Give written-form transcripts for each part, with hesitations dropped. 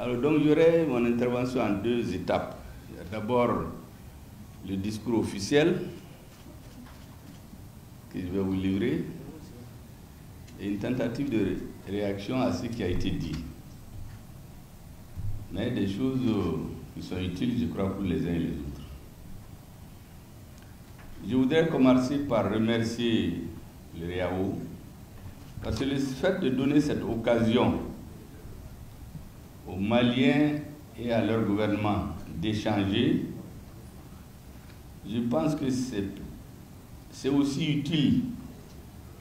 Alors donc j'aurai mon intervention en deux étapes. D'abord le discours officiel que je vais vous livrer et une tentative de réaction à ce qui a été dit. Mais des choses qui sont utiles, je crois, pour les uns et les autres. Je voudrais commencer par remercier le REAO parce que le fait de donner cette occasion aux Maliens et à leur gouvernement d'échanger, je pense que c'est aussi utile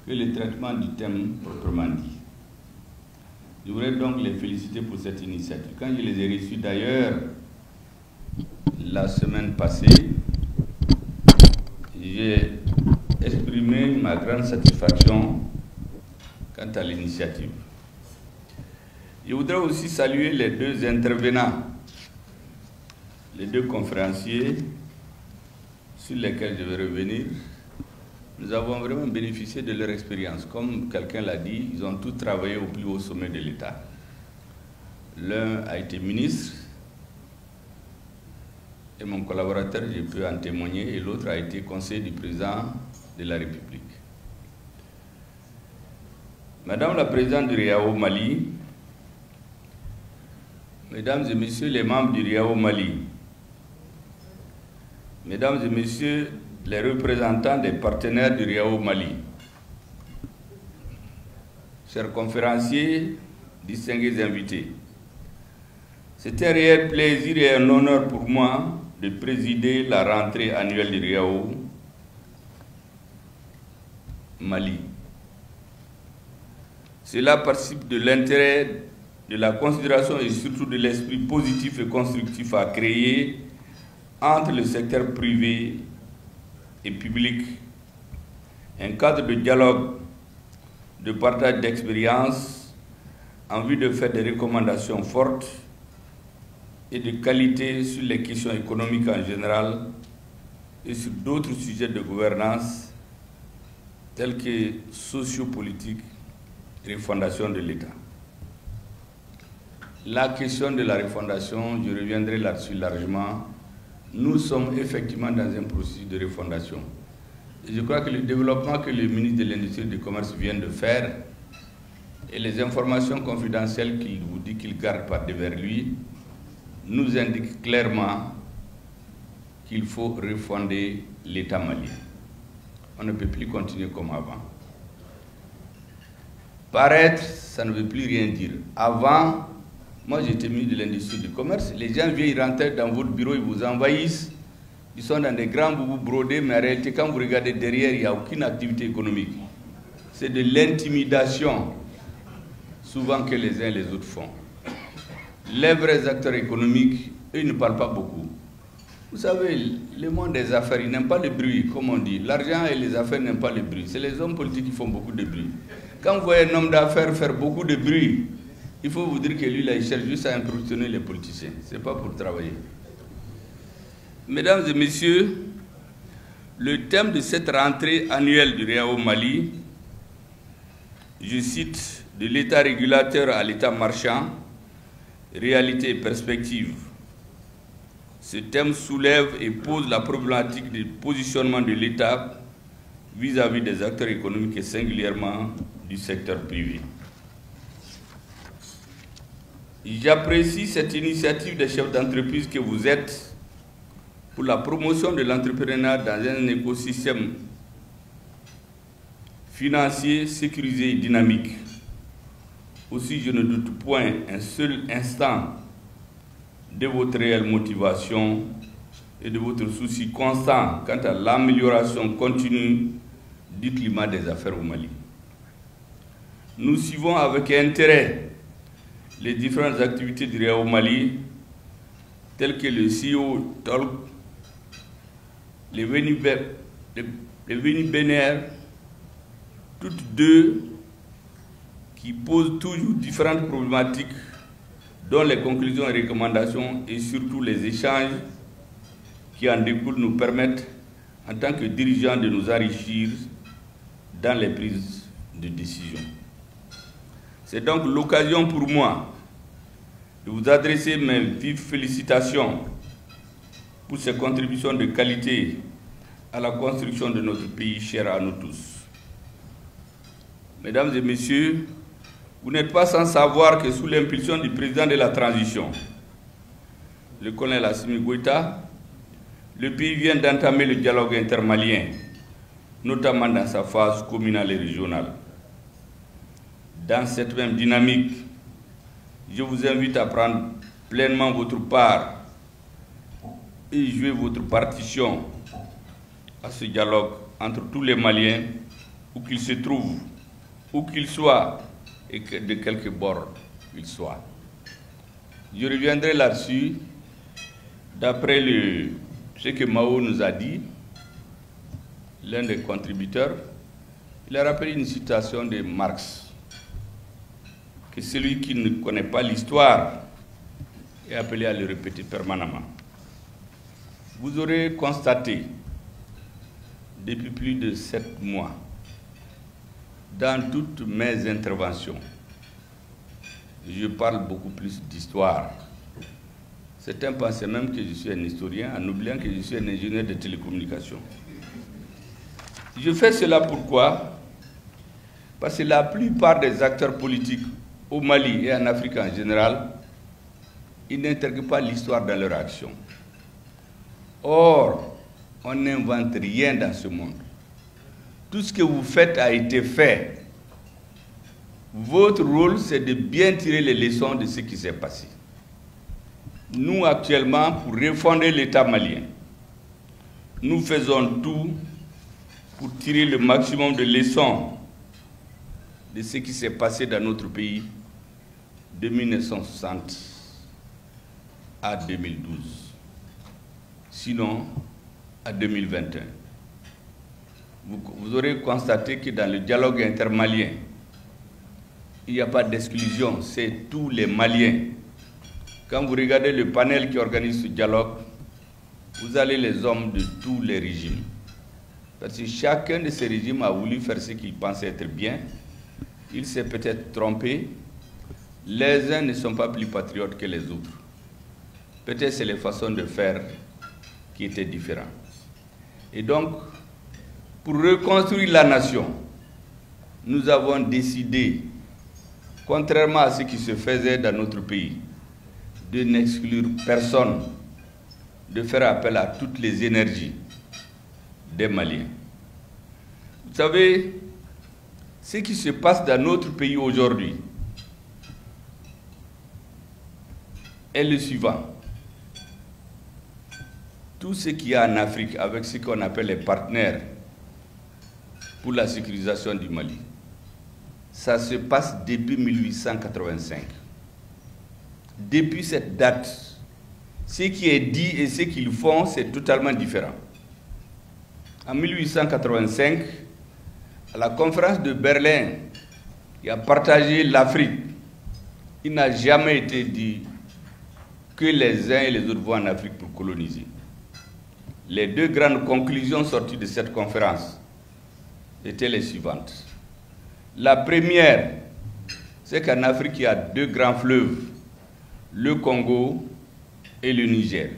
que le traitement du thème proprement dit. Je voudrais donc les féliciter pour cette initiative. Quand je les ai reçus d'ailleurs la semaine passée, j'ai exprimé ma grande satisfaction quant à l'initiative. Je voudrais aussi saluer les deux intervenants, les deux conférenciers sur lesquels je vais revenir. Nous avons vraiment bénéficié de leur expérience. Comme quelqu'un l'a dit, ils ont tous travaillé au plus haut sommet de l'État. L'un a été ministre, et mon collaborateur, je peux en témoigner, et l'autre a été conseiller du président de la République. Madame la présidente du REAO Mali, mesdames et messieurs les membres du REAO Mali, mesdames et messieurs les représentants des partenaires du REAO Mali, chers conférenciers, distingués invités, c'est un réel plaisir et un honneur pour moi de présider la rentrée annuelle du REAO Mali. Cela participe de l'intérêt, de la considération et surtout de l'esprit positif et constructif à créer entre le secteur privé et public un cadre de dialogue, de partage d'expériences en vue de faire des recommandations fortes et de qualité sur les questions économiques en général et sur d'autres sujets de gouvernance tels que sociopolitique et refondation de l'État. La question de la refondation, je reviendrai là-dessus largement. Nous sommes effectivement dans un processus de refondation. Et je crois que le développement que le ministre de l'Industrie et du Commerce vient de faire et les informations confidentielles qu'il vous dit qu'il garde par devers lui nous indiquent clairement qu'il faut refonder l'État malien. On ne peut plus continuer comme avant. Paraître, ça ne veut plus rien dire. Avant, moi j'étais ministre de l'Industrie et du Commerce, les gens viennent rentrer dans votre bureau, ils vous envahissent, ils sont dans des grands boubous brodés, mais en réalité quand vous regardez derrière, il n'y a aucune activité économique. C'est de l'intimidation, souvent que les uns et les autres font. Les vrais acteurs économiques, eux, ils ne parlent pas beaucoup. Vous savez, le monde des affaires, ils n'aiment pas le bruit, comme on dit. L'argent et les affaires n'aiment pas le bruit. C'est les hommes politiques qui font beaucoup de bruit. Quand vous voyez un homme d'affaires faire beaucoup de bruit, il faut vous dire que lui, là, il cherche juste à impressionner les politiciens. Ce n'est pas pour travailler. Mesdames et messieurs, le thème de cette rentrée annuelle du REAO Mali, je cite, de l'État régulateur à l'État marchand, réalité et perspective. Ce thème soulève et pose la problématique du positionnement de l'État vis-à-vis des acteurs économiques et singulièrement du secteur privé. J'apprécie cette initiative des chefs d'entreprise que vous êtes pour la promotion de l'entrepreneuriat dans un écosystème financier, sécurisé et dynamique. Aussi, je ne doute point un seul instant de votre réelle motivation et de votre souci constant quant à l'amélioration continue du climat des affaires au Mali. Nous suivons avec intérêt les différentes activités du REAO Mali, telles que le CEO Talk, les Vénibénaires, toutes deux qui posent toujours différentes problématiques dont les conclusions et recommandations et surtout les échanges qui en découlent nous permettent en tant que dirigeants de nous enrichir dans les prises de décision. C'est donc l'occasion pour moi de vous adresser mes vives félicitations pour ces contributions de qualité à la construction de notre pays cher à nous tous. Mesdames et messieurs, vous n'êtes pas sans savoir que sous l'impulsion du président de la transition, le colonel Assimi Goïta, le pays vient d'entamer le dialogue intermalien, notamment dans sa phase communale et régionale. Dans cette même dynamique, je vous invite à prendre pleinement votre part et jouer votre partition à ce dialogue entre tous les Maliens, où qu'ils se trouvent, où qu'ils soient et de quelque bord qu'ils soient. Je reviendrai là-dessus d'après ce que Mao nous a dit, l'un des contributeurs. Il a rappelé une citation de Marx, que celui qui ne connaît pas l'histoire est appelé à le répéter permanemment. Vous aurez constaté depuis plus de 7 mois, dans toutes mes interventions, je parle beaucoup plus d'histoire. Certains pensaient même que je suis un historien, en oubliant que je suis un ingénieur de télécommunications. Je fais cela pourquoi? Parce que la plupart des acteurs politiques au Mali et en Afrique en général, ils n'intègrent pas l'histoire dans leur action. Or, on n'invente rien dans ce monde. Tout ce que vous faites a été fait. Votre rôle, c'est de bien tirer les leçons de ce qui s'est passé. Nous, actuellement, pour refonder l'État malien, nous faisons tout pour tirer le maximum de leçons de ce qui s'est passé dans notre pays de 1960 à 2012. Sinon, à 2021. Vous aurez constaté que dans le dialogue intermalien, il n'y a pas d'exclusion, c'est tous les Maliens. Quand vous regardez le panel qui organise ce dialogue, vous avez les hommes de tous les régimes. Parce que chacun de ces régimes a voulu faire ce qu'il pensait être bien. Il s'est peut-être trompé. Les uns ne sont pas plus patriotes que les autres. Peut-être c'est les façons de faire qui étaient différentes. Et donc, pour reconstruire la nation, nous avons décidé, contrairement à ce qui se faisait dans notre pays, de n'exclure personne, de faire appel à toutes les énergies des Maliens. Vous savez, ce qui se passe dans notre pays aujourd'hui est le suivant. Tout ce qu'il y a en Afrique avec ce qu'on appelle les partenaires pour la sécurisation du Mali, ça se passe depuis 1885. Depuis cette date, ce qui est dit et ce qu'ils font, c'est totalement différent. En 1885, à la conférence de Berlin, qui a partagé l'Afrique, il n'a jamais été dit que les uns et les autres vont en Afrique pour coloniser. Les deux grandes conclusions sorties de cette conférence étaient les suivantes. La première, c'est qu'en Afrique, il y a deux grands fleuves, le Congo et le Niger.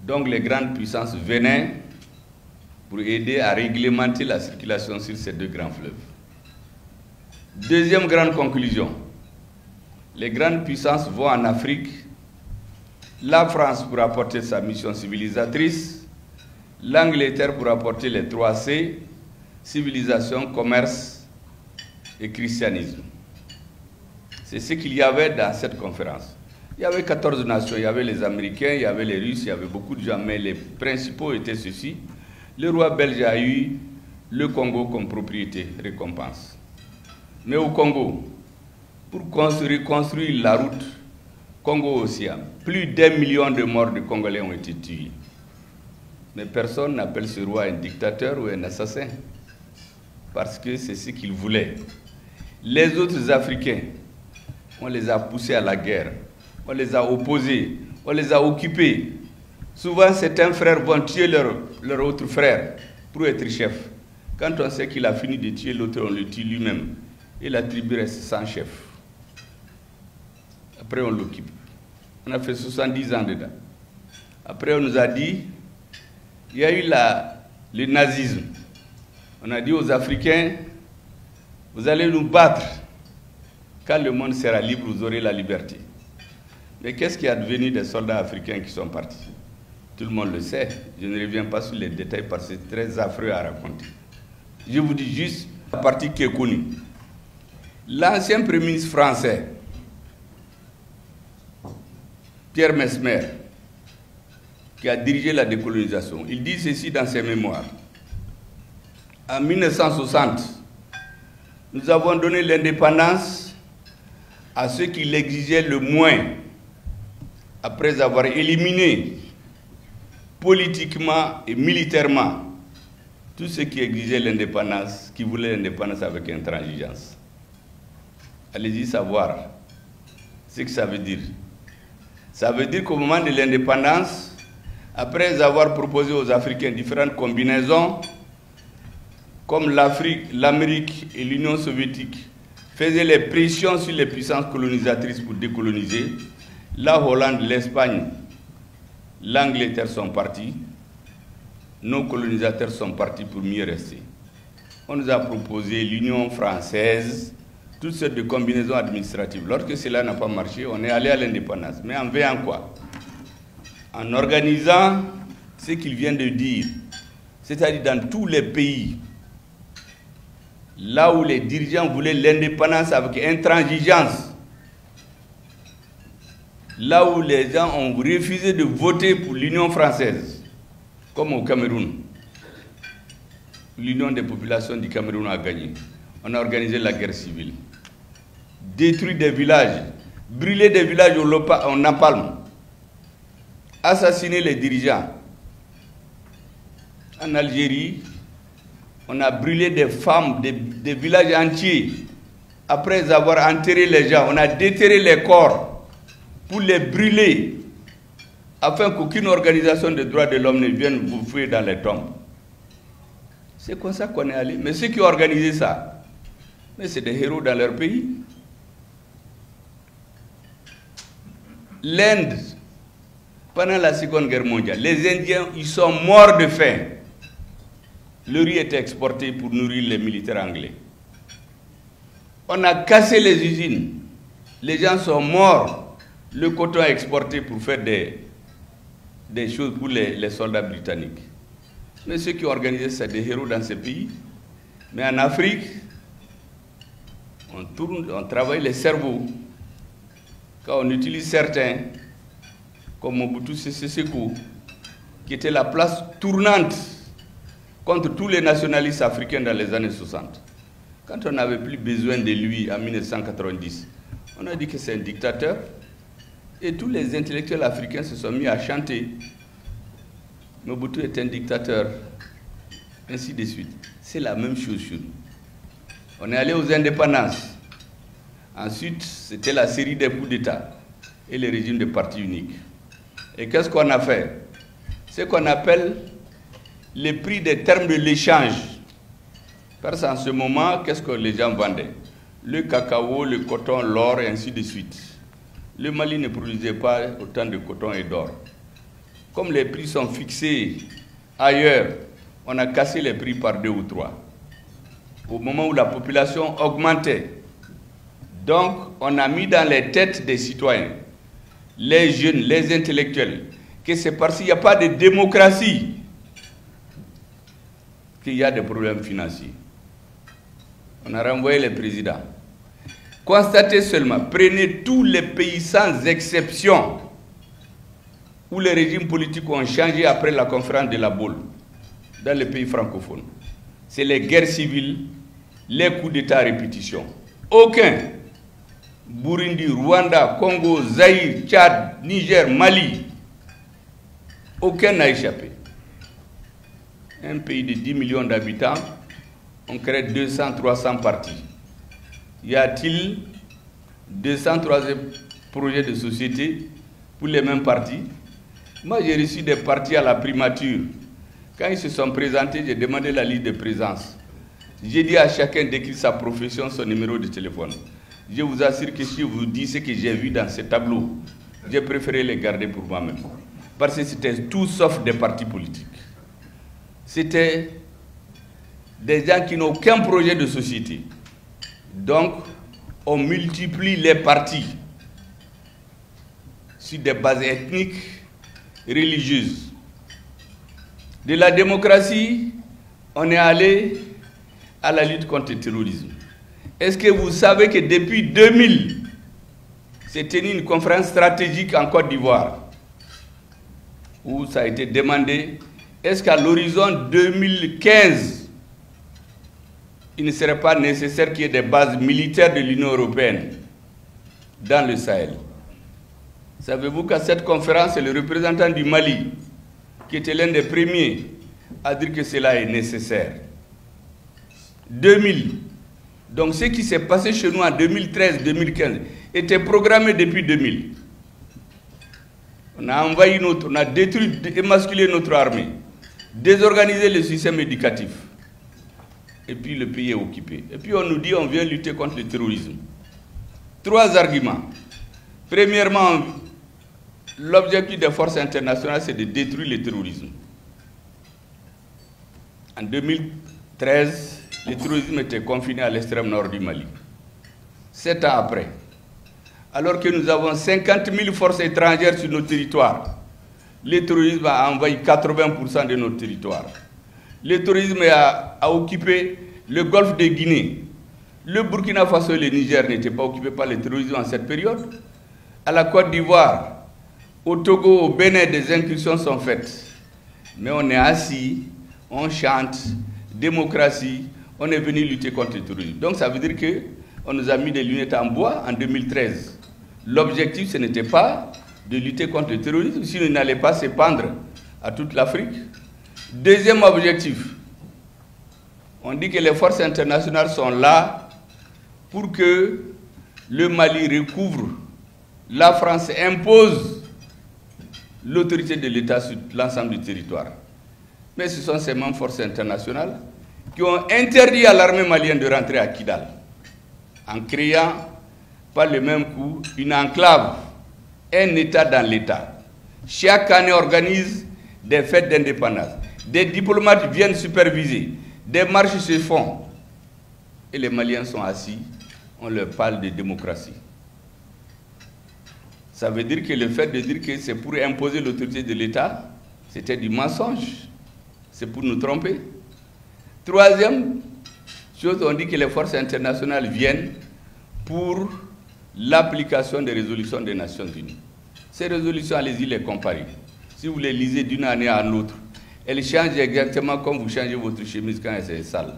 Donc les grandes puissances venaient pour aider à réglementer la circulation sur ces deux grands fleuves. Deuxième grande conclusion, les grandes puissances vont en Afrique, la France pour apporter sa mission civilisatrice, l'Angleterre pour apporter les 3 C, civilisation, commerce et christianisme. C'est ce qu'il y avait dans cette conférence. Il y avait 14 nations, il y avait les Américains, il y avait les Russes, il y avait beaucoup de gens, mais les principaux étaient ceux-ci. Le roi belge a eu le Congo comme propriété, récompense. Mais au Congo, pour reconstruire la route Congo-Océan, plus d'1 million de morts de Congolais ont été tués. Mais personne n'appelle ce roi un dictateur ou un assassin, parce que c'est ce qu'il voulait. Les autres Africains, on les a poussés à la guerre, on les a opposés, on les a occupés. Souvent, certains frères vont tuer leur autre frère pour être chef. Quand on sait qu'il a fini de tuer l'autre, on le tue lui-même. Et la tribu reste sans chef. Après, on l'occupe. On a fait 70 ans dedans. Après, on nous a dit, il y a eu le nazisme. On a dit aux Africains, vous allez nous battre. Quand le monde sera libre, vous aurez la liberté. Mais qu'est-ce qui est advenu des soldats africains qui sont partis? Tout le monde le sait. Je ne reviens pas sur les détails parce que c'est très affreux à raconter. Je vous dis juste la partie qui est connue. L'ancien Premier ministre français, Pierre Messmer, qui a dirigé la décolonisation, il dit ceci dans ses mémoires. En 1960, nous avons donné l'indépendance à ceux qui l'exigeaient le moins, après avoir éliminé politiquement et militairement tous ceux qui exigeaient l'indépendance, qui voulaient l'indépendance avec intransigeance. Allez-y savoir ce que ça veut dire. Ça veut dire qu'au moment de l'indépendance, après avoir proposé aux Africains différentes combinaisons, comme l'Afrique, l'Amérique et l'Union soviétique faisaient les pressions sur les puissances colonisatrices pour décoloniser, la Hollande, l'Espagne, l'Angleterre sont partis, nos colonisateurs sont partis pour mieux rester. On nous a proposé l'Union française, toutes sortes de combinaisons administratives. Lorsque cela n'a pas marché, on est allé à l'indépendance. Mais en veillant quoi? En organisant ce qu'il vient de dire, c'est-à-dire dans tous les pays, là où les dirigeants voulaient l'indépendance avec intransigeance, là où les gens ont refusé de voter pour l'Union française, comme au Cameroun. L'Union des populations du Cameroun a gagné. On a organisé la guerre civile. Détruit des villages, brûler des villages en napalm, assassiner les dirigeants. En Algérie, on a brûlé des femmes, des villages entiers. Après avoir enterré les gens, on a déterré les corps pour les brûler, afin qu'aucune organisation de droits de l'homme ne vienne vous fouiller dans les tombes. C'est comme ça qu'on est allé. Mais ceux qui ont organisé ça, mais c'est des héros dans leur pays. L'Inde, pendant la Seconde Guerre mondiale, les Indiens, ils sont morts de faim. Le riz était exporté pour nourrir les militaires anglais. On a cassé les usines. Les gens sont morts. Le coton est exporté pour faire des choses pour les soldats britanniques. Mais ceux qui ont organisé ça, des héros dans ces pays. Mais en Afrique, on travaille les cerveaux. Quand on utilise certains, comme Mobutu Sese Seko, qui était la place tournante contre tous les nationalistes africains dans les années 60. Quand on n'avait plus besoin de lui en 1990, on a dit que c'est un dictateur. Et tous les intellectuels africains se sont mis à chanter. Mobutu est un dictateur, ainsi de suite. C'est la même chose chez nous. On est allé aux indépendances. Ensuite, c'était la série des coups d'État et le régime de parti unique. Et qu'est-ce qu'on a fait? Ce qu'on appelle les prix des termes de l'échange. Parce qu'en ce moment, qu'est-ce que les gens vendaient? Le cacao, le coton, l'or, et ainsi de suite. Le Mali ne produisait pas autant de coton et d'or. Comme les prix sont fixés ailleurs, on a cassé les prix par 2 ou 3. Au moment où la population augmentait. Donc, on a mis dans les têtes des citoyens, les jeunes, les intellectuels, que c'est parce qu'il n'y a pas de démocratie qu'il y a des problèmes financiers. On a renvoyé les présidents. Constatez seulement, prenez tous les pays sans exception où les régimes politiques ont changé après la conférence de la Baule, dans les pays francophones. C'est les guerres civiles, les coups d'État à répétition. Aucun. Burundi, Rwanda, Congo, Zaïre, Tchad, Niger, Mali. Aucun n'a échappé. Un pays de 10 millions d'habitants, on crée 200, 300 partis. Y a-t-il 203 projets de société pour les mêmes partis? Moi, j'ai reçu des partis à la primature. Quand ils se sont présentés, j'ai demandé la liste de présence. J'ai dit à chacun d'écrire sa profession, son numéro de téléphone. je vous assure que si je vous dis ce que j'ai vu dans ces tableaux, j'ai préféré les garder pour moi-même. Parce que c'était tout sauf des partis politiques. C'était des gens qui n'ont aucun projet de société. Donc, on multiplie les partis sur des bases ethniques, religieuses. De la démocratie, on est allé à la lutte contre le terrorisme. Est-ce que vous savez que depuis 2000, s'est tenue une conférence stratégique en Côte d'Ivoire où ça a été demandé, est-ce qu'à l'horizon 2015, il ne serait pas nécessaire qu'il y ait des bases militaires de l'Union européenne dans le Sahel? Savez-vous qu'à cette conférence, c'est le représentant du Mali, qui était l'un des premiers à dire que cela est nécessaire. 2000. Donc ce qui s'est passé chez nous en 2013-2015 était programmé depuis 2000. On a envahi on a détruit, émasculé notre armée, désorganisé le système éducatif. Et puis le pays est occupé. Et puis on nous dit on vient lutter contre le terrorisme. 3 arguments. Premièrement, l'objectif des forces internationales, c'est de détruire le terrorisme. En 2013, le terrorisme était confiné à l'extrême nord du Mali. 7 ans après, alors que nous avons 50 000 forces étrangères sur nos territoires, le terrorisme a envahi 80% de notre territoire. Le terrorisme a occupé le golfe de Guinée. Le Burkina Faso et le Niger n'étaient pas occupés par le terrorisme en cette période. À la Côte d'Ivoire, au Togo, au Bénin, des incursions sont faites. Mais on est assis, on chante, démocratie, on est venu lutter contre le terrorisme. Donc ça veut dire qu'on nous a mis des lunettes en bois en 2013. L'objectif, ce n'était pas de lutter contre le terrorisme, sinon il n'allait pas s'épandre à toute l'Afrique. Deuxième objectif, on dit que les forces internationales sont là pour que le Mali recouvre, la France impose l'autorité de l'État sur l'ensemble du territoire. Mais ce sont ces mêmes forces internationales qui ont interdit à l'armée malienne de rentrer à Kidal, en créant par le même coup une enclave, un État dans l'État. Chaque année organise des fêtes d'indépendance. Des diplomates viennent superviser, des marches se font. Et les Maliens sont assis, on leur parle de démocratie. Ça veut dire que le fait de dire que c'est pour imposer l'autorité de l'État, c'était du mensonge. C'est pour nous tromper. Troisième chose, on dit que les forces internationales viennent pour l'application des résolutions des Nations Unies. Ces résolutions, allez-y les comparer. Si vous les lisez d'une année à l'autre, elles changent exactement comme vous changez votre chemise quand elle est sale.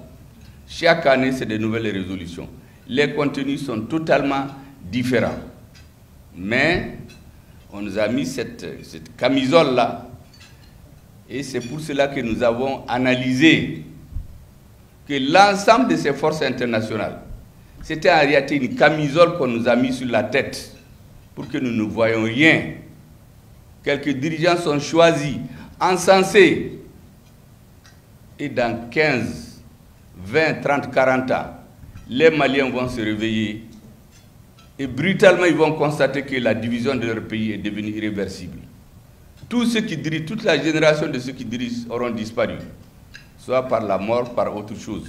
Chaque année, c'est de nouvelles résolutions. Les contenus sont totalement différents. Mais on nous a mis cette camisole-là. Et c'est pour cela que nous avons analysé que l'ensemble de ces forces internationales, c'était en réalité une camisole qu'on nous a mis sur la tête pour que nous ne voyions rien. Quelques dirigeants sont choisis, encensés. Et dans 15, 20, 30, 40 ans, les Maliens vont se réveiller et brutalement ils vont constater que la division de leur pays est devenue irréversible. Tous ceux qui dirigent, toute la génération de ceux qui dirigent auront disparu, soit par la mort, par autre chose.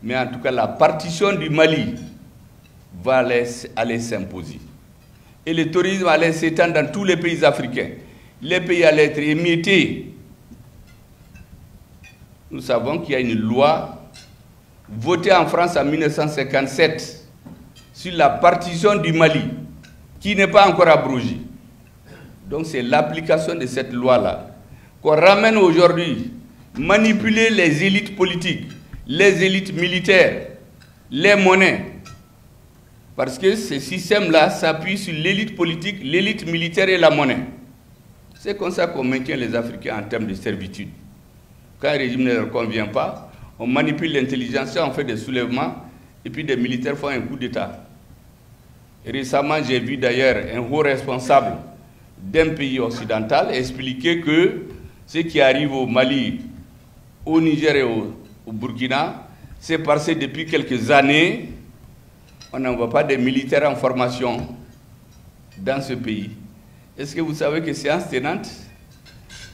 Mais en tout cas, la partition du Mali va aller s'imposer. Et le terrorisme allait s'étendre dans tous les pays africains. Les pays allaient être émiettés. Nous savons qu'il y a une loi votée en France en 1957 sur la partition du Mali, qui n'est pas encore abrogée. Donc c'est l'application de cette loi-là qu'on ramène aujourd'hui, manipuler les élites politiques, les élites militaires, les monnaies. Parce que ce système-là s'appuie sur l'élite politique, l'élite militaire et la monnaie. C'est comme ça qu'on maintient les Africains en termes de servitude. Quand un régime ne leur convient pas, on manipule l'intelligence, on fait des soulèvements, et puis des militaires font un coup d'État. Récemment, j'ai vu d'ailleurs un haut responsable d'un pays occidental expliquer que ce qui arrive au Mali, au Niger et au Burkina, c'est parce que depuis quelques années, on n'envoie pas des militaires en formation dans ce pays. Est-ce que vous savez que séance tenante,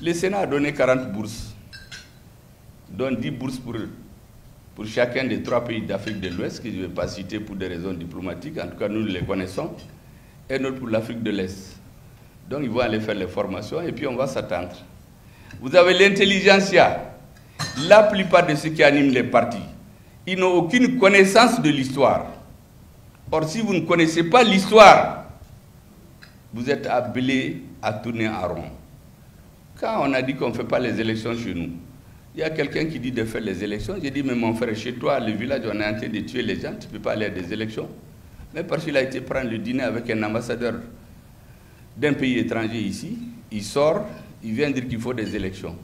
le Sénat a donné 40 bourses, dont 10 bourses pour chacun des 3 pays d'Afrique de l'Ouest, que je ne vais pas citer pour des raisons diplomatiques, en tout cas nous les connaissons, et notre pour l'Afrique de l'Est. Donc ils vont aller faire les formations et puis on va s'attendre. Vous avez l'intelligentsia. La plupart de ceux qui animent les partis, ils n'ont aucune connaissance de l'histoire. Or, si vous ne connaissez pas l'histoire, vous êtes appelés à tourner en rond. Quand on a dit qu'on ne fait pas les élections chez nous, il y a quelqu'un qui dit de faire les élections. J'ai dit, mais mon frère, chez toi, le village, on est en train de tuer les gens, tu ne peux pas aller à des élections. Mais parce qu'il a été prendre le dîner avec un ambassadeur d'un pays étranger ici, il sort, il vient dire qu'il faut des élections.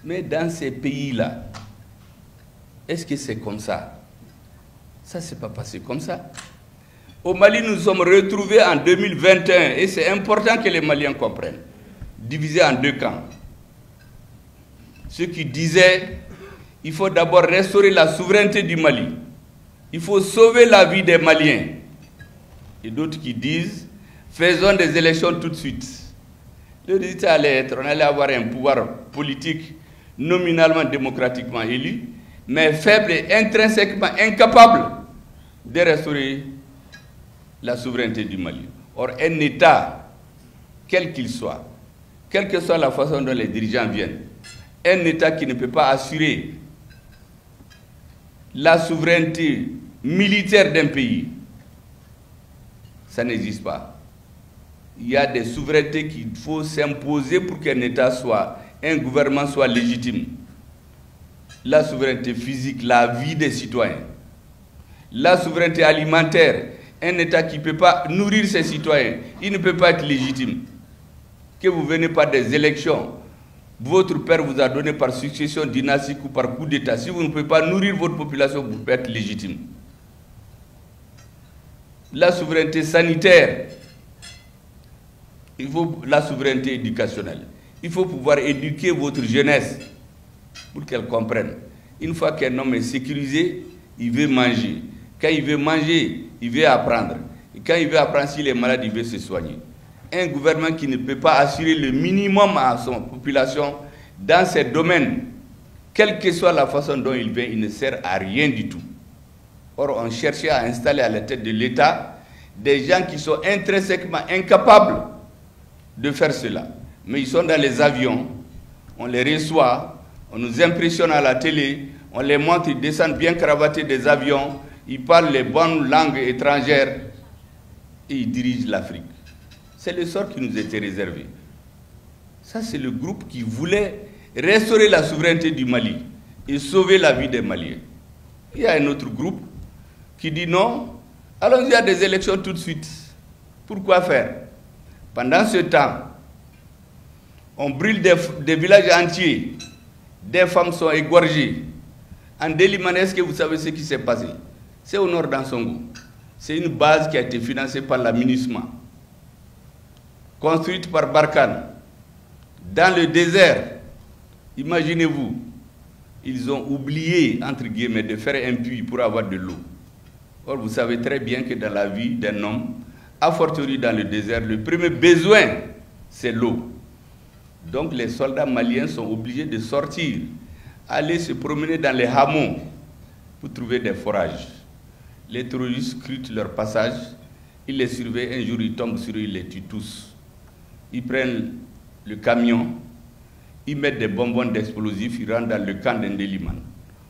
Mais dans ces pays-là, est-ce que c'est comme ça? Ça ne s'est pas passé comme ça. Au Mali, nous sommes retrouvés en 2021, et c'est important que les Maliens comprennent, divisés en 2 camps. Ceux qui disaient il faut d'abord restaurer la souveraineté du Mali, il faut sauver la vie des Maliens. Et d'autres qui disent faisons des élections tout de suite. Le résultat allait être, on allait avoir un pouvoir politique nominalement démocratiquement élu, mais faible et intrinsèquement incapable de restaurer la souveraineté du Mali. Or, un État, quel qu'il soit, quelle que soit la façon dont les dirigeants viennent, un État qui ne peut pas assurer la souveraineté militaire d'un pays, ça n'existe pas. Il y a des souverainetés qu'il faut s'imposer pour qu'un État soit, un gouvernement soit légitime. La souveraineté physique, la vie des citoyens. La souveraineté alimentaire, un État qui ne peut pas nourrir ses citoyens, il ne peut pas être légitime. Que vous venez par des élections, votre père vous a donné par succession dynastique ou par coup d'État. Si vous ne pouvez pas nourrir votre population, vous pouvez être légitime. La souveraineté sanitaire, il faut la souveraineté éducationnelle. Il faut pouvoir éduquer votre jeunesse pour qu'elle comprenne. Une fois qu'un homme est sécurisé, il veut manger. Quand il veut manger, il veut apprendre. Et quand il veut apprendre, s'il est malade, il veut se soigner. Un gouvernement qui ne peut pas assurer le minimum à son population dans ces domaines, quelle que soit la façon dont il vient, il ne sert à rien du tout. Or, on cherchait à installer à la tête de l'État des gens qui sont intrinsèquement incapables de faire cela. Mais ils sont dans les avions, on les reçoit, on nous impressionne à la télé, on les montre, ils descendent bien cravatés des avions, ils parlent les bonnes langues étrangères et ils dirigent l'Afrique. C'est le sort qui nous était réservé. Ça, c'est le groupe qui voulait restaurer la souveraineté du Mali et sauver la vie des Maliens. Il y a un autre groupe qui dit non, allons-y à des élections tout de suite. Pourquoi faire? Pendant ce temps, on brûle des villages entiers, des femmes sont égorgées. En Délimane, est-ce que vous savez ce qui s'est passé? C'est au nord d'Ansongo. C'est une base qui a été financée par la MINUSMA, construite par Barkhane, dans le désert. Imaginez-vous, ils ont oublié, entre guillemets, de faire un puits pour avoir de l'eau. Or, vous savez très bien que dans la vie d'un homme, a fortiori dans le désert, le premier besoin, c'est l'eau. Donc, les soldats maliens sont obligés de sortir, aller se promener dans les hameaux pour trouver des forages. Les terroristes scrutent leur passage, ils les surveillent, un jour ils tombent sur eux, ils les tuent tous. Ils prennent le camion, ils mettent des bonbons d'explosifs, ils rentrent dans le camp d'Indélimane.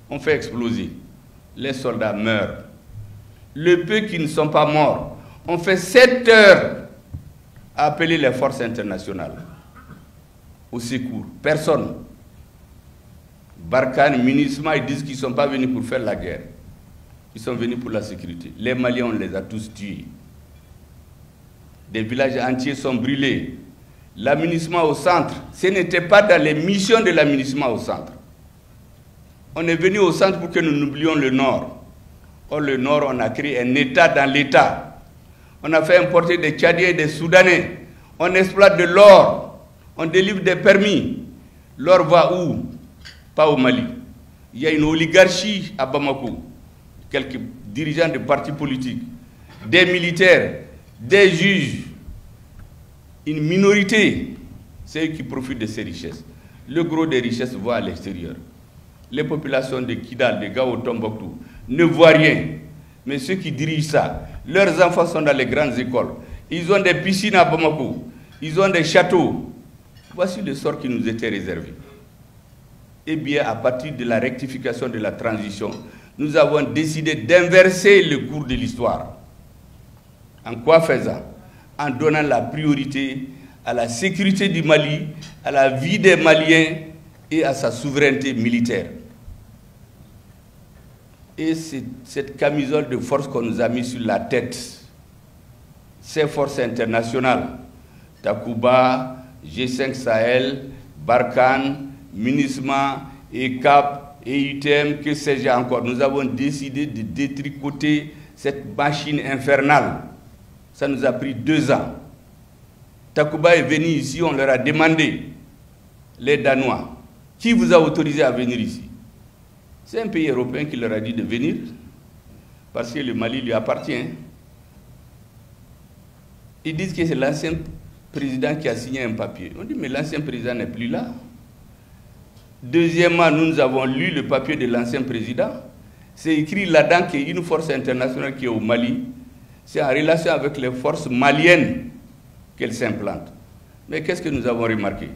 On fait exploser. Les soldats meurent. Le peu qui ne sont pas morts, on fait 7 heures à appeler les forces internationales au secours. Personne. Barkhane, MINUSMA, ils disent qu'ils ne sont pas venus pour faire la guerre. Ils sont venus pour la sécurité. Les Maliens, on les a tous tués. Des villages entiers sont brûlés. La MINUSMA au centre, ce n'était pas dans les missions de la MINUSMA au centre. On est venu au centre pour que nous n'oublions le Nord. Or, le Nord, on a créé un État dans l'État. On a fait importer des Tchadiens et des Soudanais. On exploite de l'or. On délivre des permis. L'or va où? Pas au Mali. Il y a une oligarchie à Bamako. Quelques dirigeants de partis politiques, des militaires, des juges, une minorité, c'est eux qui profitent de ces richesses. Le gros des richesses va à l'extérieur. Les populations de Kidal, de Gao, Tombouctou ne voient rien. Mais ceux qui dirigent ça, leurs enfants sont dans les grandes écoles. Ils ont des piscines à Bamako. Ils ont des châteaux. Voici le sort qui nous était réservé. Eh bien, à partir de la rectification de la transition, nous avons décidé d'inverser le cours de l'histoire. En quoi faisant? En donnant la priorité à la sécurité du Mali, à la vie des Maliens et à sa souveraineté militaire. Et c'est cette camisole de force qu'on nous a mis sur la tête. Ces forces internationales, Takuba, G5 Sahel, Barkhane, MINUSMA, ECAP, EUTM, que sais-je encore. Nous avons décidé de détricoter cette machine infernale. Ça nous a pris 2 ans. Takuba est venu ici, on leur a demandé, les Danois, qui vous a autorisé à venir ici? C'est un pays européen qui leur a dit de venir, parce que le Mali lui appartient. Ils disent que c'est l'ancien président qui a signé un papier. On dit, mais l'ancien président n'est plus là. Deuxièmement, nous avons lu le papier de l'ancien président. C'est écrit là-dedans qu'il y a une force internationale qui est au Mali. C'est en relation avec les forces maliennes qu'elle s'implante. Mais qu'est-ce que nous avons remarqué?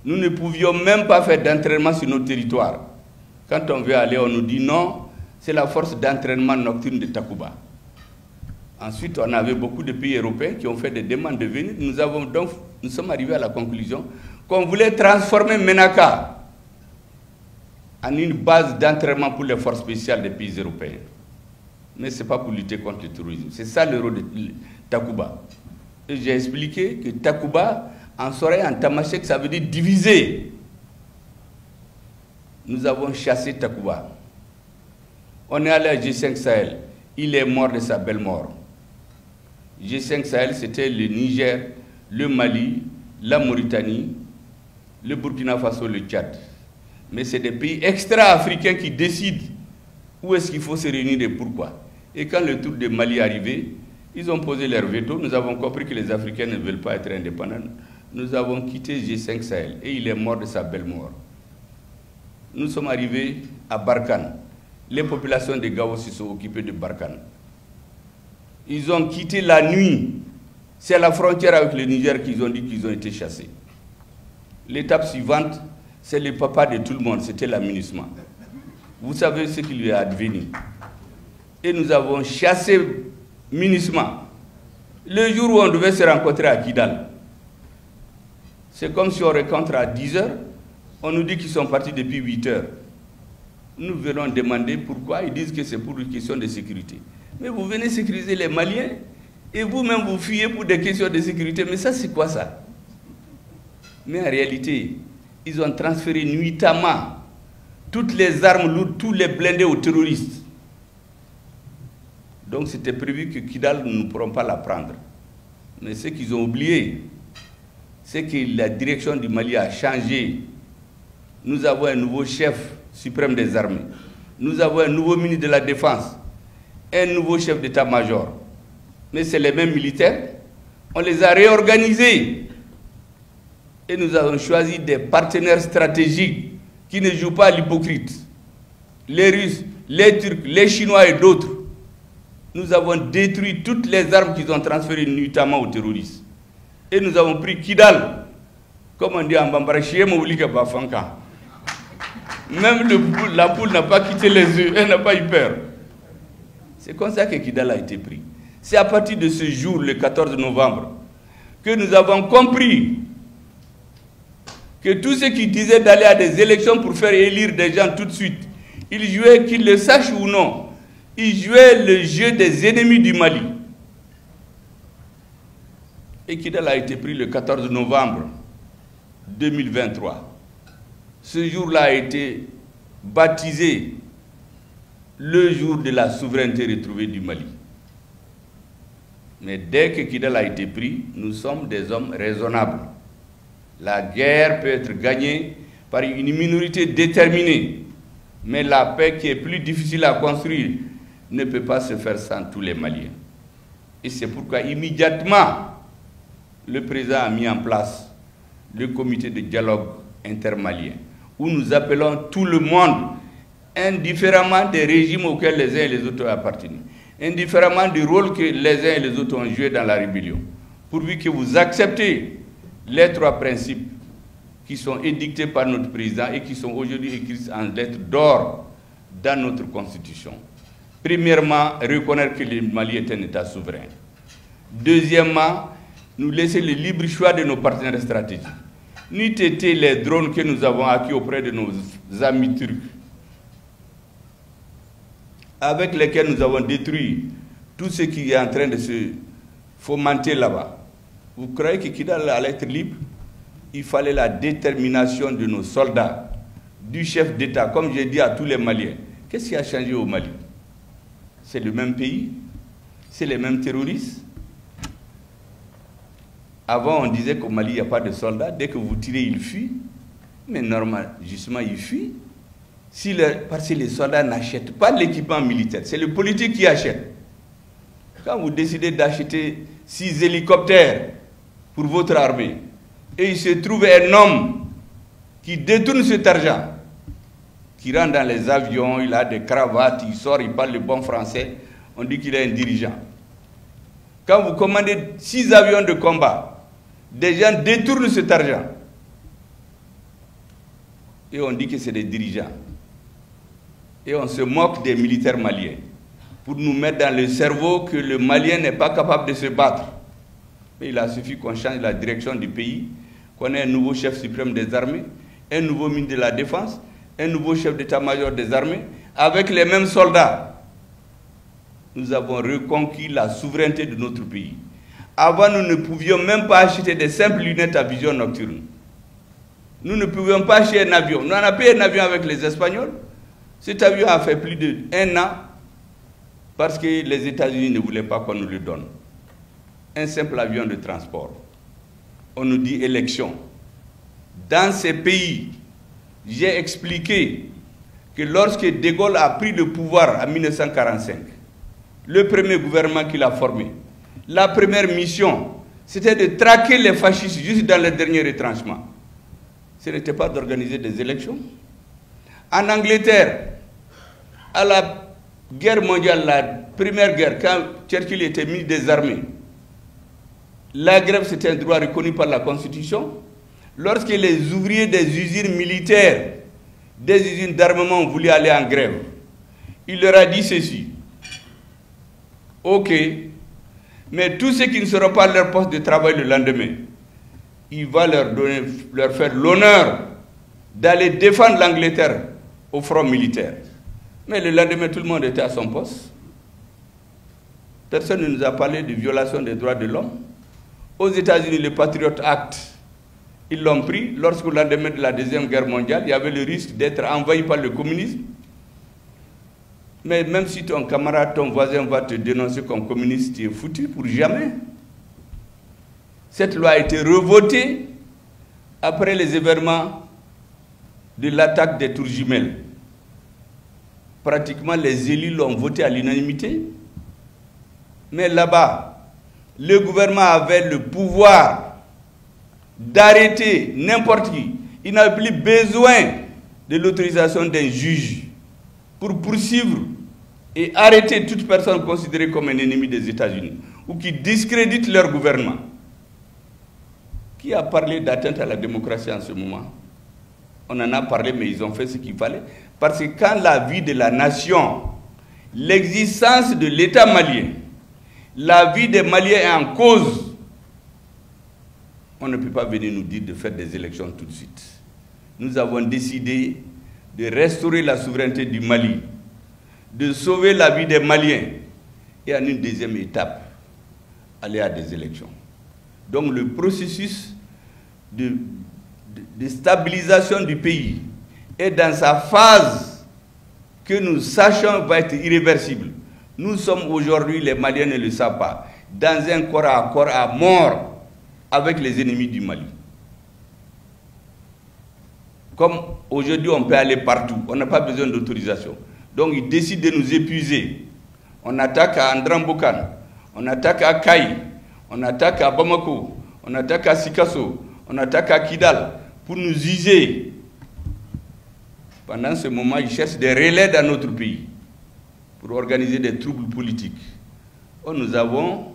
Nous ne pouvions même pas faire d'entraînement sur notre territoire. Quand on veut aller, on nous dit non, c'est la force d'entraînement nocturne de Takuba. Ensuite, on avait beaucoup de pays européens qui ont fait des demandes de venir. Nous sommes arrivés à la conclusion qu'on voulait transformer Menaka en une base d'entraînement pour les forces spéciales des pays européens. Mais ce n'est pas pour lutter contre le terrorisme. C'est ça le rôle de Takuba. Et j'ai expliqué que Takuba, en Soraï, en Tamashek, ça veut dire diviser. Nous avons chassé Takuba. On est allé à G5 Sahel. Il est mort de sa belle mort. G5 Sahel, c'était le Niger, le Mali, la Mauritanie, le Burkina Faso, le Tchad. Mais c'est des pays extra-africains qui décident où est-ce qu'il faut se réunir et pourquoi. Et quand le tour de Mali est arrivé, ils ont posé leur veto. Nous avons compris que les Africains ne veulent pas être indépendants. Nous avons quitté G5 Sahel et il est mort de sa belle mort. Nous sommes arrivés à Barkhane. Les populations de Gao se sont occupées de Barkhane. Ils ont quitté la nuit. C'est à la frontière avec le Niger qu'ils ont dit qu'ils ont été chassés. L'étape suivante, c'est le papa de tout le monde, c'était la MINUSMA. Vous savez ce qui lui est advenu. Et nous avons chassé MINUSMA. Le jour où on devait se rencontrer à Kidal, c'est comme si on rencontre à 10 h, on nous dit qu'ils sont partis depuis 8 h. Nous venons demander pourquoi, ils disent que c'est pour une question de sécurité. Mais vous venez sécuriser les Maliens et vous-même vous fuyez pour des questions de sécurité. Mais ça, c'est quoi ça? Mais en réalité, ils ont transféré nuitamment toutes les armes lourdes, tous les blindés aux terroristes. Donc c'était prévu que Kidal, nous ne pourrons pas la prendre. Mais ce qu'ils ont oublié, c'est que la direction du Mali a changé. Nous avons un nouveau chef suprême des armées. Nous avons un nouveau ministre de la Défense, un nouveau chef d'état-major. Mais c'est les mêmes militaires. On les a réorganisés. Et nous avons choisi des partenaires stratégiques qui ne jouent pas à l'hypocrite. Les Russes, les Turcs, les Chinois et d'autres. Nous avons détruit toutes les armes qu'ils ont transférées nuitamment aux terroristes. Et nous avons pris Kidal, comme on dit en Bambara, même la poule n'a pas quitté les œufs, elle n'a pas eu peur. C'est comme ça que Kidal a été pris. C'est à partir de ce jour, le 14 novembre, que nous avons compris que tous ceux qui disaient d'aller à des élections pour faire élire des gens tout de suite, ils jouaient, qu'ils le sachent ou non, ils jouaient le jeu des ennemis du Mali. Et Kidal a été pris le 14 novembre 2023. Ce jour-là a été baptisé le jour de la souveraineté retrouvée du Mali. Mais dès que Kidal a été pris, nous sommes des hommes raisonnables. La guerre peut être gagnée par une minorité déterminée, mais la paix qui est plus difficile à construire, ne peut pas se faire sans tous les Maliens. Et c'est pourquoi immédiatement, le président a mis en place le comité de dialogue intermalien, où nous appelons tout le monde, indifféremment des régimes auxquels les uns et les autres ont appartenu, indifféremment du rôle que les uns et les autres ont joué dans la rébellion, pourvu que vous acceptez les 3 principes qui sont édictés par notre président et qui sont aujourd'hui écrits en lettres d'or dans notre constitution. Premièrement, reconnaître que le Mali est un État souverain. Deuxièmement, nous laisser le libre choix de nos partenaires stratégiques. N'eût été les drones que nous avons acquis auprès de nos amis turcs, avec lesquels nous avons détruit tout ce qui est en train de se fomenter là-bas. Vous croyez que Kidal allait être libre? Il fallait la détermination de nos soldats, du chef d'État, comme j'ai dit à tous les Maliens. Qu'est-ce qui a changé au Mali? C'est le même pays, c'est les mêmes terroristes. Avant, on disait qu'au Mali, il n'y a pas de soldats. Dès que vous tirez, ils fuient. Mais normalement, justement, ils fuient. Parce que les soldats n'achètent pas l'équipement militaire. C'est le politique qui achète. Quand vous décidez d'acheter 6 hélicoptères pour votre armée, et il se trouve un homme qui détourne cet argent, qui rentre dans les avions, il a des cravates, il sort, il parle le bon français, on dit qu'il est un dirigeant. Quand vous commandez 6 avions de combat, des gens détournent cet argent. Et on dit que c'est des dirigeants. Et on se moque des militaires maliens pour nous mettre dans le cerveau que le Malien n'est pas capable de se battre. Mais il a suffi qu'on change la direction du pays, qu'on ait un nouveau chef suprême des armées, un nouveau ministre de la Défense, un nouveau chef d'état-major des armées, avec les mêmes soldats. Nous avons reconquis la souveraineté de notre pays. Avant, nous ne pouvions même pas acheter des simples lunettes à vision nocturne. Nous ne pouvions pas acheter un avion. Nous en avons payé un avion avec les Espagnols. Cet avion a fait plus d'1 an parce que les États-Unis ne voulaient pas qu'on nous le donne. Un simple avion de transport. On nous dit élection. Dans ces pays, j'ai expliqué que lorsque De Gaulle a pris le pouvoir en 1945, le premier gouvernement qu'il a formé, la première mission, c'était de traquer les fascistes juste dans les derniers retranchements. Ce n'était pas d'organiser des élections. En Angleterre, à la guerre mondiale, la première guerre, quand Churchill était ministre des armées, la grève c'était un droit reconnu par la Constitution. Lorsque les ouvriers des usines militaires, des usines d'armement voulaient aller en grève, il leur a dit ceci. Ok, mais tous ceux qui ne seront pas à leur poste de travail le lendemain, il va leur faire l'honneur d'aller défendre l'Angleterre au front militaire. Mais le lendemain, tout le monde était à son poste. Personne ne nous a parlé de violation des droits de l'homme. Aux États-Unis, le Patriot Act, ils l'ont pris. Lorsqu'au lendemain de la Deuxième Guerre mondiale, il y avait le risque d'être envahi par le communisme. Mais même si ton camarade, ton voisin va te dénoncer comme communiste, tu es foutu pour jamais. Cette loi a été revotée après les événements de l'attaque des Tours Jumelles. Pratiquement les élus l'ont voté à l'unanimité. Mais là-bas, le gouvernement avait le pouvoir d'arrêter n'importe qui. Il n'avait plus besoin de l'autorisation d'un juge pour poursuivre et arrêter toute personne considérée comme un ennemi des États-Unis ou qui discrédite leur gouvernement. Qui a parlé d'atteinte à la démocratie en ce moment? On en a parlé, mais ils ont fait ce qu'il fallait. Parce que quand la vie de la nation, l'existence de l'État malien, la vie des Maliens est en cause, on ne peut pas venir nous dire de faire des élections tout de suite. Nous avons décidé de restaurer la souveraineté du Mali, de sauver la vie des Maliens et en une deuxième étape, aller à des élections. Donc le processus de stabilisation du pays est dans sa phase que nous sachons va être irréversible. Nous sommes aujourd'hui, les Maliens ne le savent pas, dans un corps à mort avec les ennemis du Mali. Comme aujourd'hui on peut aller partout, on n'a pas besoin d'autorisation. Donc ils décident de nous épuiser. on attaque à Andrambokan, on attaque à Kaï, on attaque à Bamako, on attaque à Sikasso, on attaque à Kidal pour nous user. Pendant ce moment, ils cherchent des relais dans notre pays pour organiser des troubles politiques. Oh, nous avons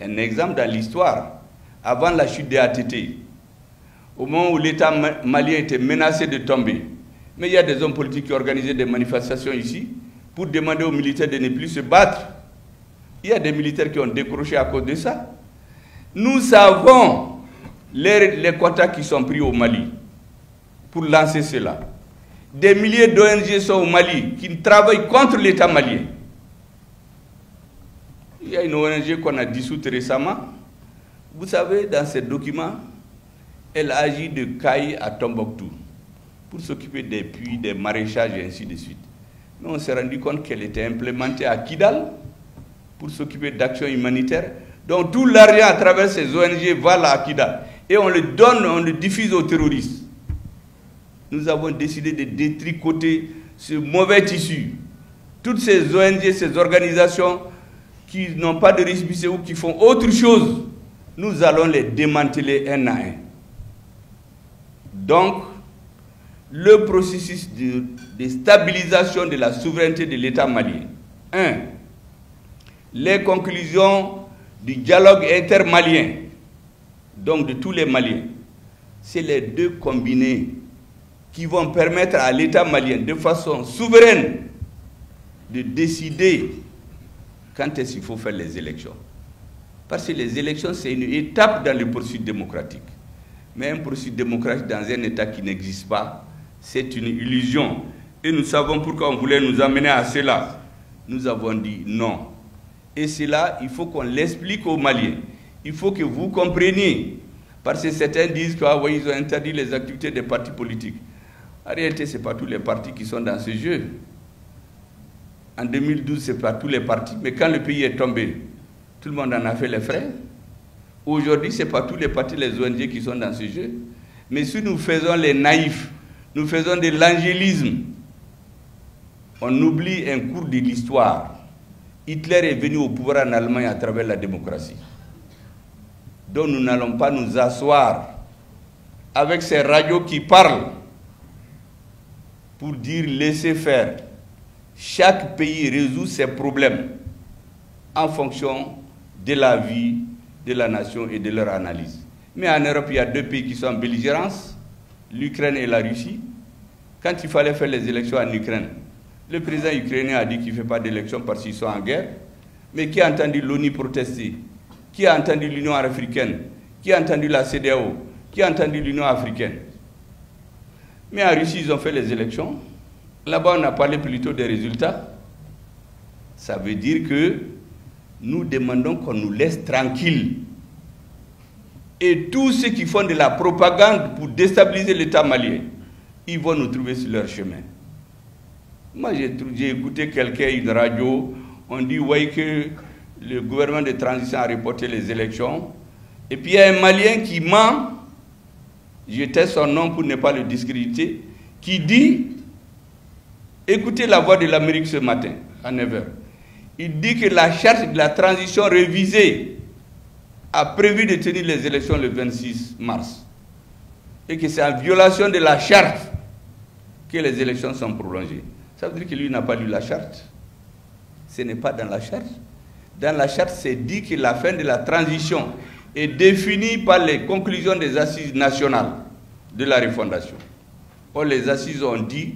un exemple dans l'histoire. Avant la chute des ATT, au moment où l'État malien était menacé de tomber, mais il y a des hommes politiques qui ont organisé des manifestations ici pour demander aux militaires de ne plus se battre. Il y a des militaires qui ont décroché à cause de ça. Nous savons les quotas qui sont pris au Mali pour lancer cela. Des milliers d'ONG sont au Mali qui travaillent contre l'État malien. Il y a une ONG qu'on a dissoute récemment. Vous savez, dans ces documents, elle agit de Kaï à Tombouctou pour s'occuper des puits, des maraîchages et ainsi de suite. Mais on s'est rendu compte qu'elle était implémentée à Kidal pour s'occuper d'actions humanitaires. Donc tout l'argent à travers ces ONG va à Kidal. Et on le donne, on le diffuse aux terroristes. Nous avons décidé de détricoter ce mauvais tissu. Toutes ces ONG, ces organisations qui n'ont pas de récépissé ou qui font autre chose, nous allons les démanteler un à un. Donc, le processus de stabilisation de la souveraineté de l'État malien. 1. Les conclusions du dialogue intermalien, donc de tous les Maliens. C'est les deux combinés qui vont permettre à l'État malien, de façon souveraine, de décider quand est-ce qu'il faut faire les élections. Parce que les élections, c'est une étape dans le processus démocratique. Mais un processus démocratique dans un État qui n'existe pas, c'est une illusion. Et nous savons pourquoi on voulait nous amener à cela. Nous avons dit non. Et cela, il faut qu'on l'explique aux Maliens. Il faut que vous compreniez. Parce que certains disent qu'ils ont interdit les activités des partis politiques. En réalité, ce n'est pas tous les partis qui sont dans ce jeu. En 2012, ce n'est pas tous les partis. Mais quand le pays est tombé, tout le monde en a fait les frais. Aujourd'hui, ce n'est pas tous les partis, les ONG qui sont dans ce jeu. Mais si nous faisons les naïfs, nous faisons de l'angélisme, on oublie un cours de l'histoire. Hitler est venu au pouvoir en Allemagne à travers la démocratie. Donc nous n'allons pas nous asseoir avec ces radios qui parlent pour dire laissez faire. Chaque pays résout ses problèmes en fonction de la vie de la nation et de leur analyse. Mais en Europe, il y a deux pays qui sont en belligérance, l'Ukraine et la Russie. Quand il fallait faire les élections en Ukraine, le président ukrainien a dit qu'il ne fait pas d'élections parce qu'ils sont en guerre. Mais qui a entendu l'ONU protester? Qui a entendu l'Union africaine? Qui a entendu la CEDEAO? Qui a entendu l'Union africaine? Mais en Russie, ils ont fait les élections. Là-bas, on a parlé plutôt des résultats. Ça veut dire que nous demandons qu'on nous laisse tranquilles. Et tous ceux qui font de la propagande pour déstabiliser l'État malien, ils vont nous trouver sur leur chemin. Moi, j'ai écouté quelqu'un, une radio, on dit ouais, que le gouvernement de transition a reporté les élections. Et puis il y a un Malien qui ment, j'étais son nom pour ne pas le discréditer, qui dit, écoutez la voix de l'Amérique ce matin, à 9h. Il dit que la charte de la transition révisée a prévu de tenir les élections le 26 mars. Et que c'est en violation de la charte que les élections sont prolongées. Ça veut dire que lui n'a pas lu la charte. Ce n'est pas dans la charte. Dans la charte, c'est dit que la fin de la transition est définie par les conclusions des assises nationales de la refondation. Or, les assises ont dit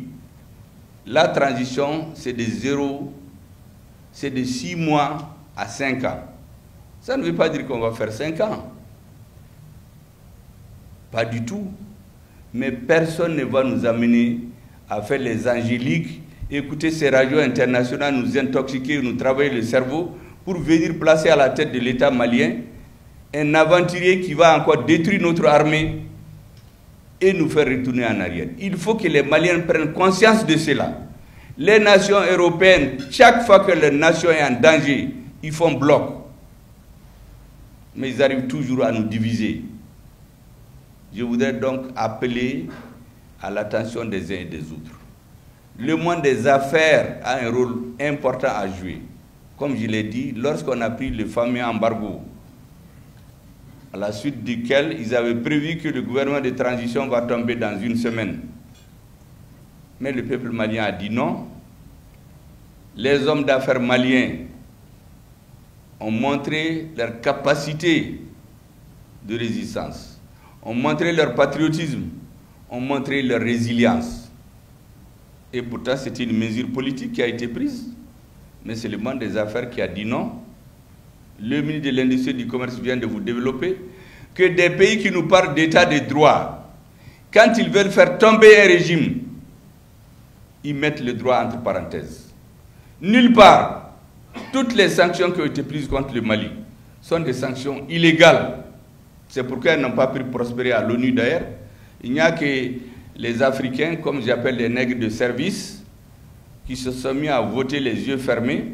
la transition, c'est de 6 mois à 5 ans. Ça ne veut pas dire qu'on va faire 5 ans. Pas du tout. Mais personne ne va nous amener à faire les angéliques, écouter ces radios internationales, nous intoxiquer, nous travailler le cerveau pour venir placer à la tête de l'État malien un aventurier qui va encore détruire notre armée et nous faire retourner en arrière. Il faut que les Maliens prennent conscience de cela. Les nations européennes, chaque fois que leur nation est en danger, ils font bloc. Mais ils arrivent toujours à nous diviser. Je voudrais donc appeler à l'attention des uns et des autres. Le monde des affaires a un rôle important à jouer. comme je l'ai dit, lorsqu'on a pris le fameux embargo, à la suite duquel ils avaient prévu que le gouvernement de transition va tomber dans une semaine. Mais le peuple malien a dit non. Les hommes d'affaires maliens ont montré leur capacité de résistance, ont montré leur patriotisme, ont montré leur résilience. Et pourtant, c'était une mesure politique qui a été prise. Mais c'est le monde des affaires qui a dit non. Le ministre de l'Industrie et du Commerce vient de vous développer que des pays qui nous parlent d'état de droit, quand ils veulent faire tomber un régime, ils mettent le droit entre parenthèses. Nulle part, toutes les sanctions qui ont été prises contre le Mali sont des sanctions illégales. C'est pourquoi elles n'ont pas pu prospérer à l'ONU d'ailleurs. Il n'y a que les Africains, comme j'appelle les nègres de service, qui se sont mis à voter les yeux fermés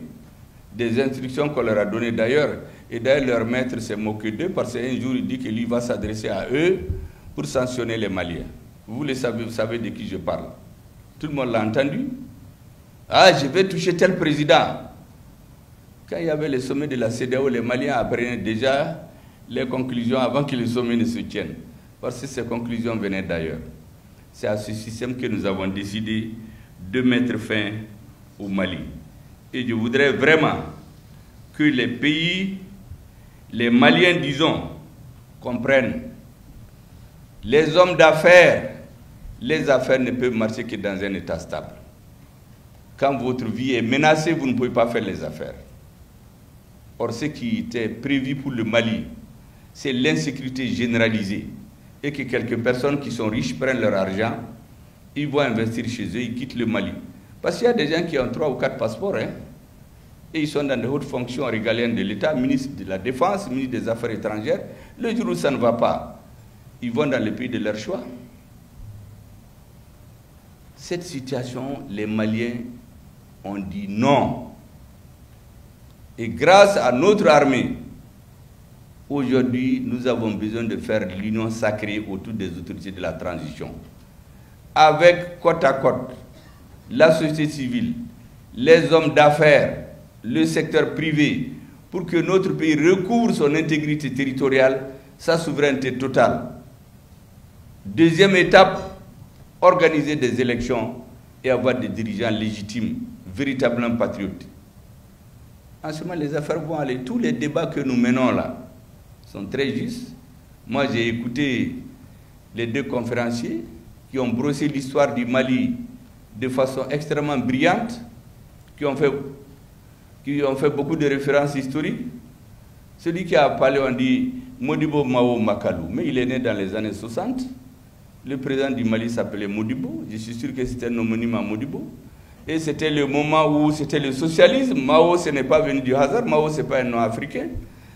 des instructions qu'on leur a données d'ailleurs. Et d'ailleurs, leur maître s'est moqué d'eux parce qu'un jour, il dit que lui va s'adresser à eux pour sanctionner les Maliens. Vous savez de qui je parle. Tout le monde l'a entendu. Ah, je vais toucher tel président. Quand il y avait le sommet de la CEDEAO, les Maliens apprenaient déjà les conclusions avant que le sommet ne se tienne. Parce que ces conclusions venaient d'ailleurs. C'est à ce système que nous avons décidé de mettre fin au Mali. Et je voudrais vraiment que les pays, les Maliens, disons, comprennent. Les hommes d'affaires, les affaires ne peuvent marcher que dans un état stable. Quand votre vie est menacée, vous ne pouvez pas faire les affaires. Or, ce qui était prévu pour le Mali, c'est l'insécurité généralisée. Et que quelques personnes qui sont riches prennent leur argent, ils vont investir chez eux, ils quittent le Mali. Parce qu'il y a des gens qui ont 3 ou 4 passeports, hein, et ils sont dans de hautes fonctions régaliennes de l'État, ministre de la Défense, ministre des Affaires étrangères. Le jour où ça ne va pas, ils vont dans le pays de leur choix. Cette situation, les Maliens ont dit non. Et grâce à notre armée, aujourd'hui, nous avons besoin de faire l'union sacrée autour des autorités de la transition. Avec côte à côte, la société civile, les hommes d'affaires, le secteur privé, pour que notre pays recouvre son intégrité territoriale, sa souveraineté totale. Deuxième étape, organiser des élections et avoir des dirigeants légitimes, véritablement patriotes. En ce moment, les affaires vont aller. Tous les débats que nous menons là sont très justes. Moi, j'ai écouté les 2 conférenciers qui ont brossé l'histoire du Mali de façon extrêmement brillante, qui ont fait beaucoup de références historiques. Celui qui a parlé, on dit Modibo Mao Makalou, mais il est né dans les années 60. Le président du Mali s'appelait Modibo. Je suis sûr que c'était un homonyme à Modibo. Et c'était le moment où c'était le socialisme. Mao, ce n'est pas venu du hasard. Mao, ce n'est pas un nom africain.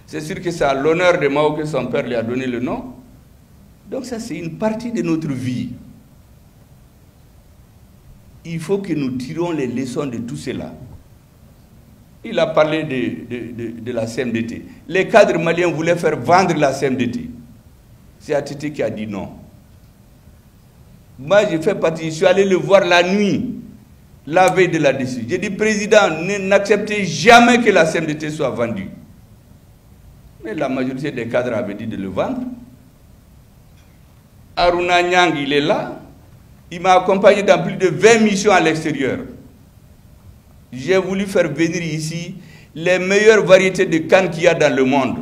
C'est sûr que c'est à l'honneur de Mao que son père lui a donné le nom. Donc ça, c'est une partie de notre vie. Il faut que nous tirions les leçons de tout cela. Il a parlé de la CMDT. Les cadres maliens voulaient faire vendre la CMDT. C'est ATT qui a dit non. Moi, je fais partie, je suis allé le voir la nuit, la veille de la décision. J'ai dit, président, n'acceptez jamais que la CMDT soit vendue. Mais la majorité des cadres avaient dit de le vendre. Aruna Nyang, il est là. Il m'a accompagné dans plus de 20 missions à l'extérieur. J'ai voulu faire venir ici les meilleures variétés de canne qu'il y a dans le monde.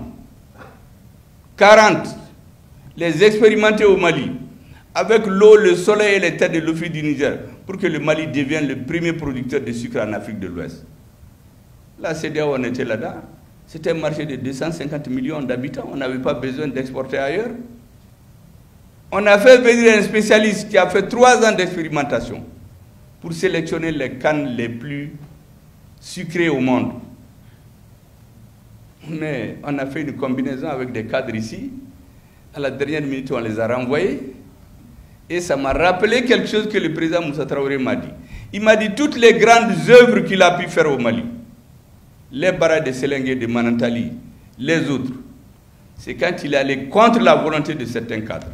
40. Les expérimenter au Mali. Avec l'eau, le soleil et les terres de l'Office du Niger. Pour que le Mali devienne le premier producteur de sucre en Afrique de l'Ouest. La CEDEAO, on était là-dedans. C'était un marché de 250 millions d'habitants. On n'avait pas besoin d'exporter ailleurs. On a fait venir un spécialiste qui a fait 3 ans d'expérimentation pour sélectionner les cannes les plus sucrées au monde. Mais on a fait une combinaison avec des cadres ici. À la dernière minute, on les a renvoyés. Et ça m'a rappelé quelque chose que le président Moussa Traoré m'a dit. Il m'a dit toutes les grandes œuvres qu'il a pu faire au Mali. Les barrages de Sélengue, de Manantali, les autres. C'est quand il est allé contre la volonté de certains cadres,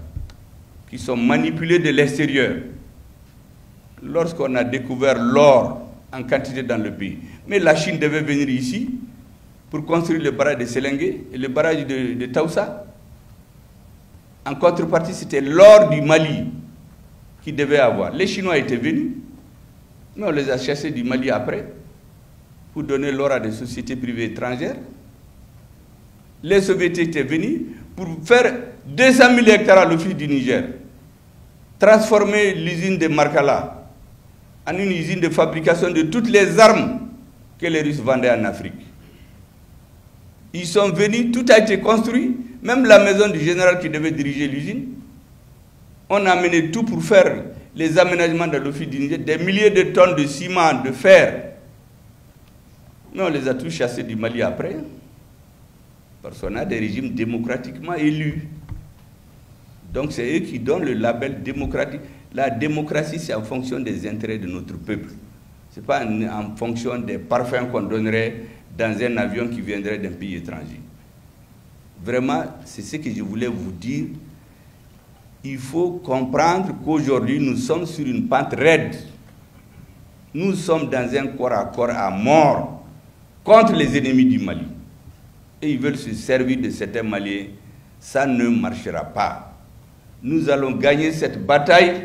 qui sont manipulés de l'extérieur. Lorsqu'on a découvert l'or en quantité dans le pays. Mais la Chine devait venir ici pour construire le barrage de Selengue et le barrage de Taoussa. En contrepartie, c'était l'or du Mali qui devait avoir. Les Chinois étaient venus, mais on les a chassés du Mali après pour donner l'or à des sociétés privées étrangères. Les Soviétiques étaient venus pour faire 200 000 hectares à l'office du Niger, transformer l'usine de Markala en une usine de fabrication de toutes les armes que les Russes vendaient en Afrique. Ils sont venus, tout a été construit, même la maison du général qui devait diriger l'usine. On a amené tout pour faire les aménagements de l'office du Niger, des milliers de tonnes de ciment, de fer. Mais on les a tous chassés du Mali après, parce qu'on a des régimes démocratiquement élus. Donc c'est eux qui donnent le label démocratique. La démocratie, c'est en fonction des intérêts de notre peuple. Ce n'est pas en fonction des parfums qu'on donnerait dans un avion qui viendrait d'un pays étranger. Vraiment, c'est ce que je voulais vous dire. Il faut comprendre qu'aujourd'hui, nous sommes sur une pente raide. Nous sommes dans un corps à corps à mort contre les ennemis du Mali. Et ils veulent se servir de certains Maliens. Ça ne marchera pas. Nous allons gagner cette bataille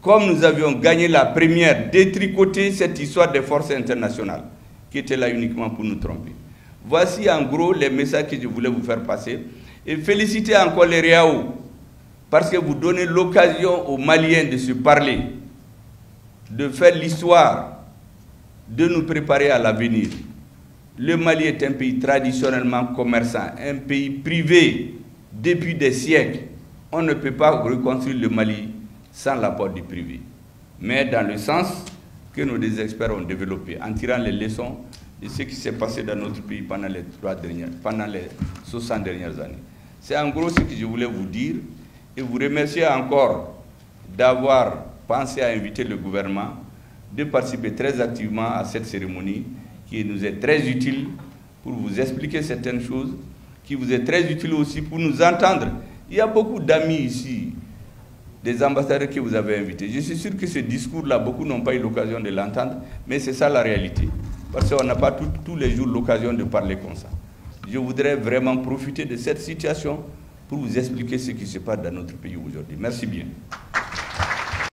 comme nous avions gagné la première, détricoter cette histoire des forces internationales qui était là uniquement pour nous tromper. Voici en gros les messages que je voulais vous faire passer. Et féliciter encore les Réao, parce que vous donnez l'occasion aux Maliens de se parler, de faire l'histoire, de nous préparer à l'avenir. Le Mali est un pays traditionnellement commerçant, un pays privé depuis des siècles. On ne peut pas reconstruire le Mali sans l'apport du privé. Mais dans le sens que nos deux experts ont développé, en tirant les leçons de ce qui s'est passé dans notre pays pendant les 60 dernières années. C'est en gros ce que je voulais vous dire et vous remercier encore d'avoir pensé à inviter le gouvernement de participer très activement à cette cérémonie qui nous est très utile pour vous expliquer certaines choses, qui vous est très utile aussi pour nous entendre. Il y a beaucoup d'amis ici, des ambassadeurs que vous avez invités. Je suis sûr que ce discours-là, beaucoup n'ont pas eu l'occasion de l'entendre, mais c'est ça la réalité. Parce qu'on n'a pas tous les jours l'occasion de parler comme ça. Je voudrais vraiment profiter de cette situation pour vous expliquer ce qui se passe dans notre pays aujourd'hui. Merci bien.